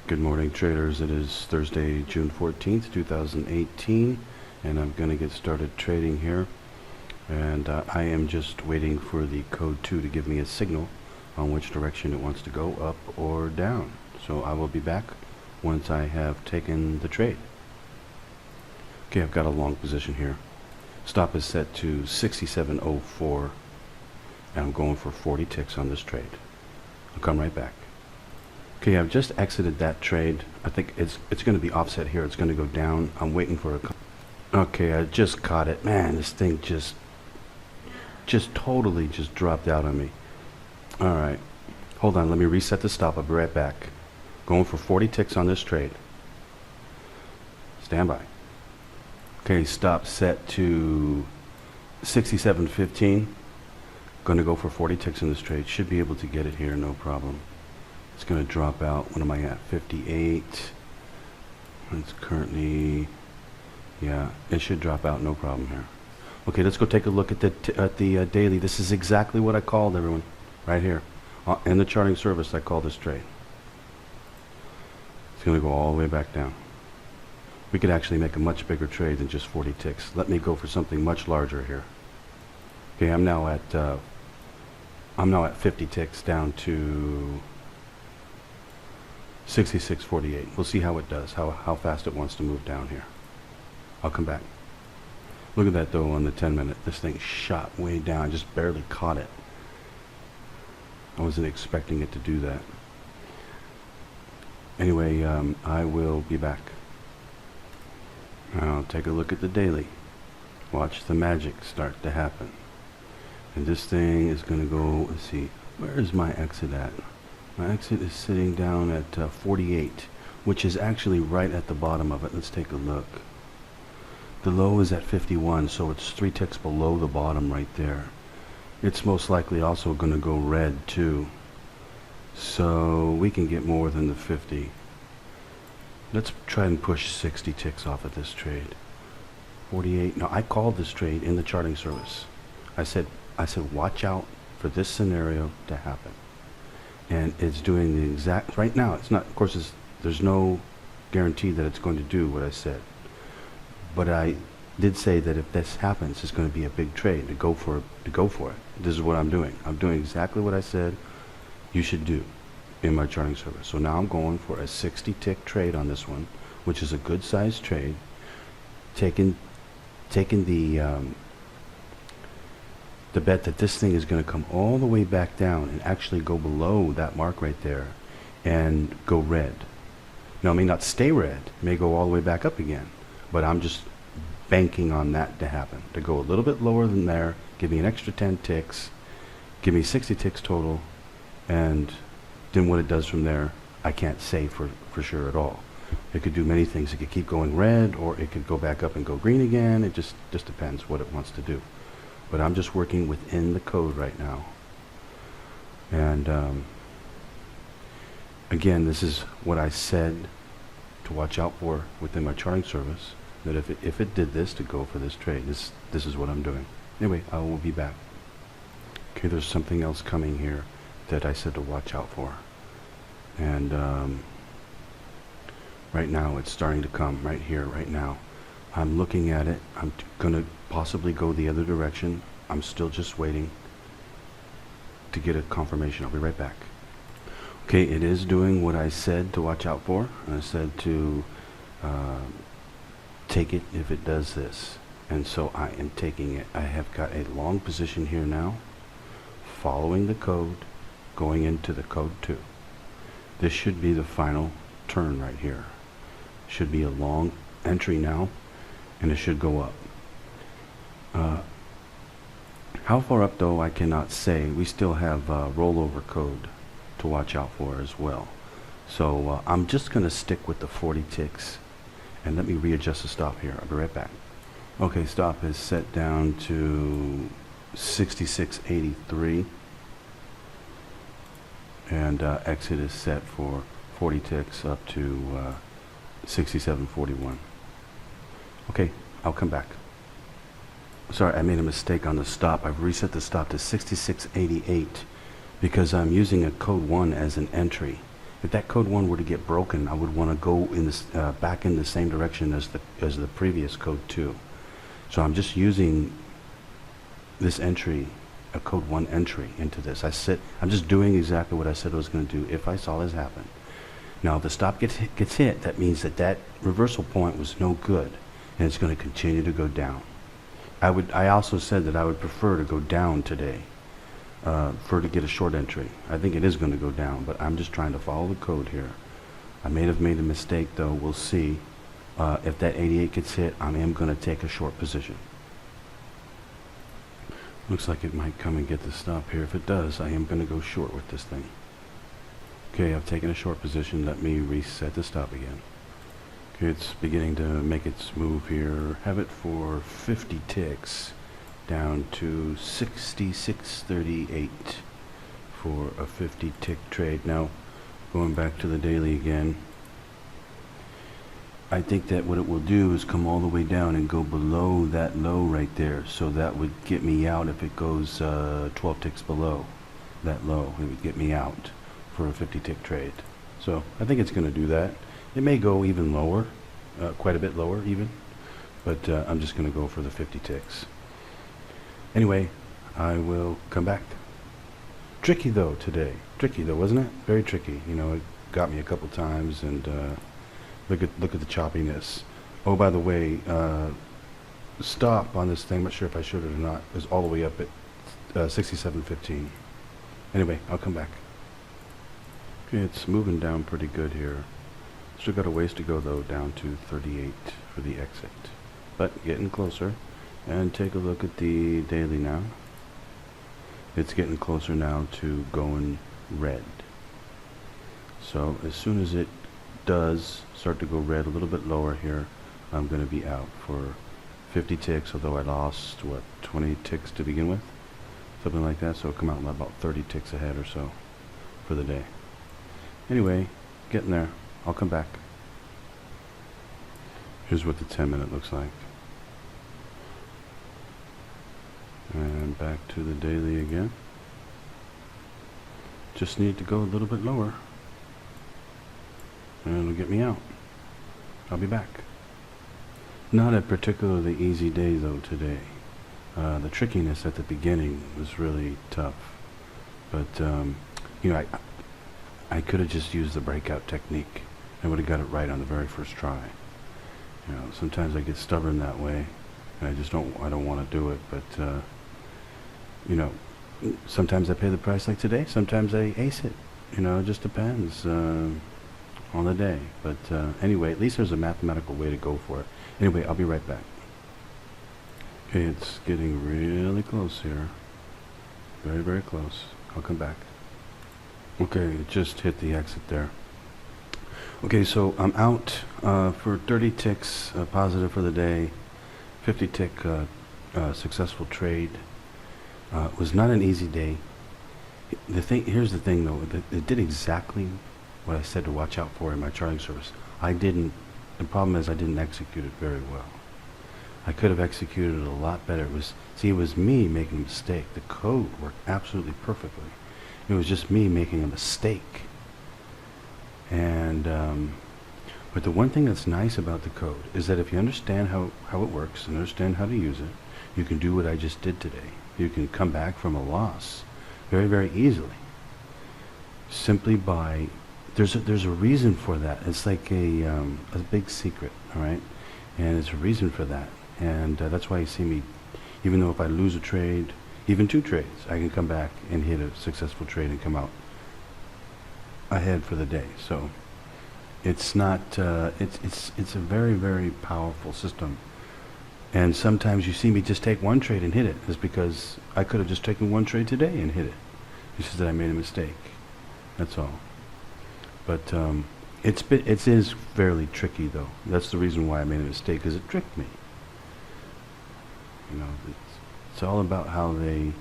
Good morning, traders. It is Thursday, June 14th, 2018, and I'm going to get started trading here. And I am just waiting for the code 2 to give me a signal on which direction it wants to go, up or down. So I will be back once I have taken the trade. Okay, I've got a long position here. Stop is set to 67.04, and I'm going for 40 ticks on this trade. I'll come right back. Okay, I've just exited that trade. I think it's going to be offset here. It's going to go down. I'm waiting for a... Okay, I just caught it. Man, this thing just totally dropped out on me. All right. Hold on. Let me reset the stop. I'll be right back. Going for 40 ticks on this trade. Stand by. Okay, stop set to 67.15. Going to go for 40 ticks in this trade. Should be able to get it here, no problem. It's going to drop out. What am I at? 58. It's currently, yeah, it should drop out, no problem here. Okay, let's go take a look at the daily. This is exactly what I called, everyone, right here. In the charting service, I called this trade. It's going to go all the way back down. We could actually make a much bigger trade than just 40 ticks. Let me go for something much larger here. Okay, I'm now at 50 ticks down to 66.48. We'll see how it does, how fast it wants to move down here. I'll come back. Look at that though on the 10-minute. This thing shot way down. I just barely caught it. I wasn't expecting it to do that. Anyway, I will be back. I'll take a look at the daily. Watch the magic start to happen. And this thing is going to go, let's see, where is my exit at? My exit is sitting down at 48, which is actually right at the bottom of it. Let's take a look. The low is at 51, so it's 3 ticks below the bottom right there. It's most likely also going to go red too. So we can get more than the 50. Let's try and push 60 ticks off of this trade. 48. Now I called this trade in the charting service. I said watch out for this scenario to happen. And it's doing the exact, right now it's not, of course there's no guarantee that it's going to do what I said, but I did say that if this happens, it's going to be a big trade to go for it. This is what I'm doing. I'm doing exactly what I said you should do in my charting service. So now I'm going for a 60 tick trade on this one, which is a good sized trade, taking the bet that this thing is going to come all the way back down and actually go below that mark right there and go red. Now it may not stay red, it may go all the way back up again, but I'm just banking on that to happen, to go a little bit lower than there, give me an extra 10 ticks, give me 60 ticks total, and then what it does from there I can't say for sure at all. It could do many things. It could keep going red, or it could go back up and go green again. It just depends what it wants to do. But I'm just working within the code right now. And again, this is what I said to watch out for within my charting service, that if it did this, to go for this trade. This is what I'm doing. Anyway, I will be back. Okay, there's something else coming here that I said to watch out for. And right now it's starting to come right here, right now. I'm looking at it. I'm going to possibly go the other direction. I'm still just waiting to get a confirmation. I'll be right back. Okay, it is doing what I said to watch out for. I said to take it if it does this. And so I am taking it. I have got a long position here now, following the code, going into the code 2. This should be the final turn right here. Should be a long entry now, and it should go up. How far up though I cannot say. We still have rollover code to watch out for as well. So I'm just going to stick with the 40 ticks, and let me readjust the stop here. I'll be right back. Okay, stop is set down to 66.83, and exit is set for 40 ticks up to 67.41. Okay, I'll come back. Sorry, I made a mistake on the stop. I've reset the stop to 66.88 because I'm using a code 1 as an entry, If that code 1 were to get broken, I would want to go in this back in the same direction as the previous code 2. So I'm just using this entry, a code 1 entry, into this. I'm just doing exactly what I said I was going to do if I saw this happen. Now, if the stop gets hit, that means that reversal point was no good, and it's going to continue to go down. I also said that I would prefer to go down today, to get a short entry. I think it is going to go down, but I'm just trying to follow the code here. I may have made a mistake, though. We'll see. If that 88 gets hit, I am going to take a short position. Looks like it might come and get the stop here. If it does, I am going to go short with this thing. Okay, I've taken a short position. Let me reset the stop again. Okay, it's beginning to make its move here. Have it for 50 ticks down to 66.38 for a 50 tick trade. Now, going back to the daily again, I think that what it will do is come all the way down and go below that low right there. So that would get me out if it goes 12 ticks below that low. It would get me out for a 50 tick trade. So I think it's going to do that. It may go even lower, quite a bit lower even, but I'm just going to go for the 50 ticks. Anyway, I will come back. Tricky though today. Tricky though, wasn't it? Very tricky. You know, it got me a couple times, and look at the choppiness. Oh, by the way, stop on this thing, I'm not sure if I showed it or not, is all the way up at 67.15. Anyway, I'll come back. Okay, it's moving down pretty good here. Still got a ways to go though, down to 38 for the exit. But getting closer. And take a look at the daily now. It's getting closer now to going red. So as soon as it does start to go red a little bit lower here, I'm going to be out for 50 ticks, although I lost, what, 20 ticks to begin with? Something like that, so it'll come out about 30 ticks ahead or so for the day. Anyway, getting there. I'll come back. Here's what the 10-minute looks like. And back to the daily again. Just need to go a little bit lower, and it'll get me out. I'll be back. Not a particularly easy day though today. The trickiness at the beginning was really tough, but you know, I could have just used the breakout technique. I would have got it right on the very first try. You know, sometimes I get stubborn that way, and I don't want to do it. But you know, sometimes I pay the price like today. Sometimes I ace it. You know, it just depends on the day. But anyway, at least there's a mathematical way to go for it. Anyway, I'll be right back. Okay, it's getting really close here. Very, very close. I'll come back. Okay, it just hit the exit there. Okay, so I'm out for 30 ticks positive for the day, 50 tick successful trade. It was not an easy day. Here's the thing though, it did exactly what I said to watch out for in my charting service. The problem is I didn't execute it very well. I could have executed it a lot better. It was me making a mistake. The code worked absolutely perfectly. It was just me making a mistake. And but the one thing that's nice about the code is that if you understand how it works and understand how to use it, you can do what I just did today. You can come back from a loss very, very easily. Simply by there's a reason for that. It's like a big secret, all right? And it's a reason for that. And that's why you see me, even though if I lose a trade, even 2 trades, I can come back and hit a successful trade and come out ahead for the day. So it's not it's a very, very powerful system. And sometimes you see me just take 1 trade and hit it. It's because I could have just taken 1 trade today and hit it. It's just that I made a mistake. That's all. But it is fairly tricky though. That's the reason why I made a mistake, because it tricked me. You know, it's all about how they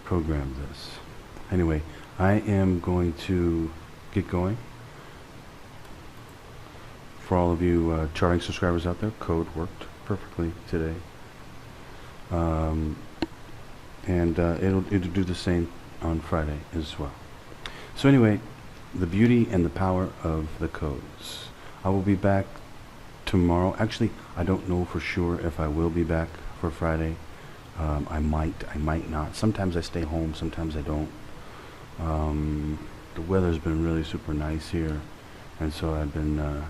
program this. Anyway, I am going to get going. For all of you charting subscribers out there, code worked perfectly today. And it'll do the same on Friday as well. So anyway, the beauty and the power of the codes. I will be back tomorrow. Actually, I don't know for sure if I will be back for Friday. I might not. Sometimes I stay home, sometimes I don't. The weather's been really super nice here, and so I've been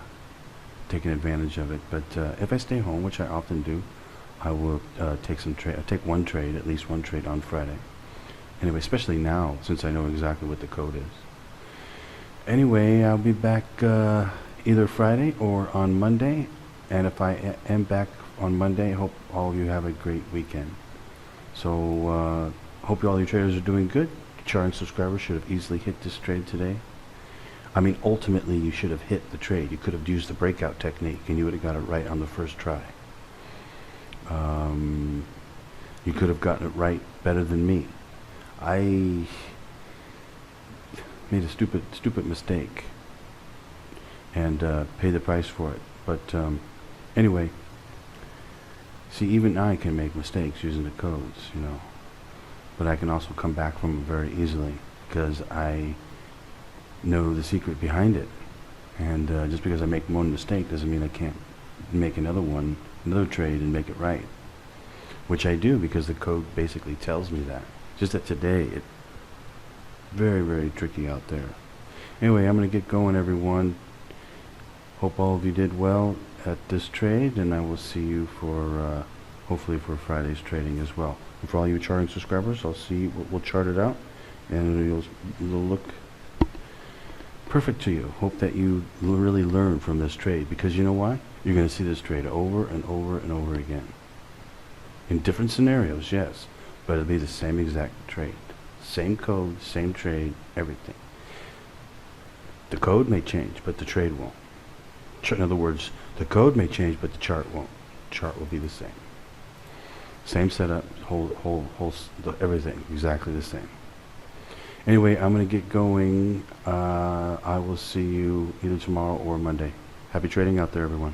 taking advantage of it. But if I stay home, which I often do, I will take one trade, at least one trade on Friday. Anyway, especially now, since I know exactly what the code is. Anyway, I'll be back either Friday or on Monday. And if I am back on Monday, I hope all of you have a great weekend. So, hope all your traders are doing good. Charting subscribers should have easily hit this trade today. I mean, ultimately, you should have hit the trade. You could have used the breakout technique, and you would have got it right on the first try. You could have gotten it right better than me. I made a stupid mistake and paid the price for it. But anyway, see, even I can make mistakes using the codes, you know. But I can also come back from them very easily because I know the secret behind it. And just because I make one mistake doesn't mean I can't make another trade and make it right. Which I do because the code basically tells me that. Just that today, it's very, very tricky out there. Anyway, I'm going to get going, everyone. Hope all of you did well at this trade, and I will see you for, hopefully for Friday's trading as well. And for all you charting subscribers, I'll see, we'll chart it out, and it'll look perfect to you. Hope that you really learn from this trade, because you know why? You're going to see this trade over and over and over again. In different scenarios, yes, but it'll be the same exact trade. Same code, same trade, everything. The code may change, but the trade won't. In other words, the code may change, but the chart won't. The chart will be the same. Same setup, everything, exactly the same. Anyway, I'm going to get going. I will see you either tomorrow or Monday. Happy trading out there, everyone.